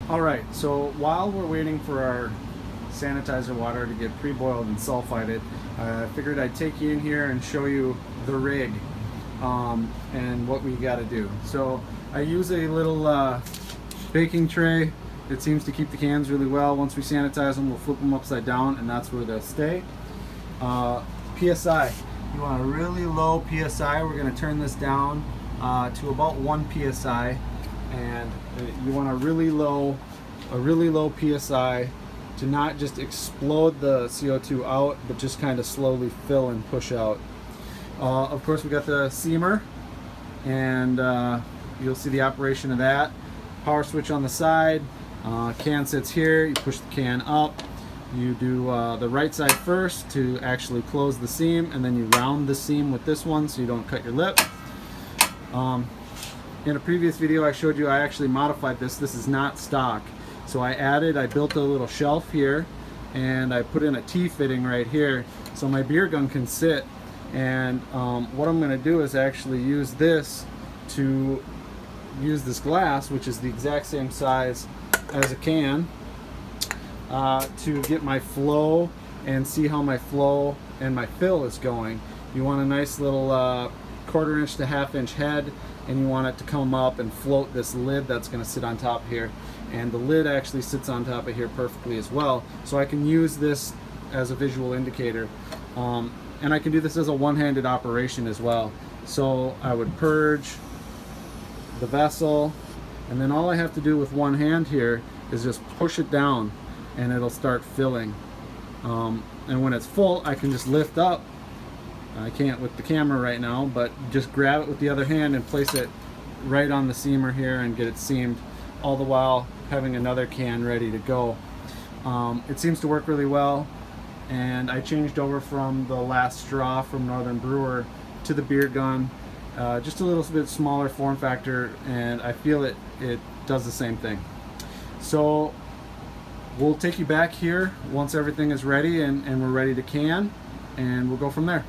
All right, so while we're waiting for our sanitizer water to get pre-boiled and sulfited, I figured I'd take you in here and show you the rig and what we got to do. So I use a little baking tray. It seems to keep the cans really well. Once we sanitize them, we'll flip them upside down, and that's where they'll stay. PSI. You want a really low PSI. We're going to turn this down to about 1 PSI, and you want a really low PSI to not just explode the CO2 out, but just kind of slowly fill and push out. Of course, we got the seamer, and you'll see the operation of that. Power switch on the side. Can sits here. You push the can up. You do the right side first to actually close the seam, and then you round the seam with this one so you don't cut your lip. In a previous video I showed you I actually modified this. This is not stock. So I built a little shelf here, and I put in a T-fitting right here so my beer gun can sit. And what I'm going to do is actually use this glass, which is the exact same size as a can, to get my flow and see how my flow and my fill is going. You want a nice little 1/4 inch to 1/2 inch head, and you want it to come up and float this lid that's going to sit on top here. And the lid actually sits on top of here perfectly as well, so I can use this as a visual indicator. And I can do this as a one-handed operation as well. So I would purge the vessel, and then all I have to do with one hand here is just push it down, and it'll start filling. And when it's full, I can just lift up. I can't with the camera right now, but just grab it with the other hand and place it right on the seamer here and get it seamed, all the while having another can ready to go. It seems to work really well, and I changed over from the last straw from Northern Brewer to the beer gun. Just a little bit smaller form factor, and I feel it does the same thing. So we'll take you back here once everything is ready and we're ready to can, and we'll go from there.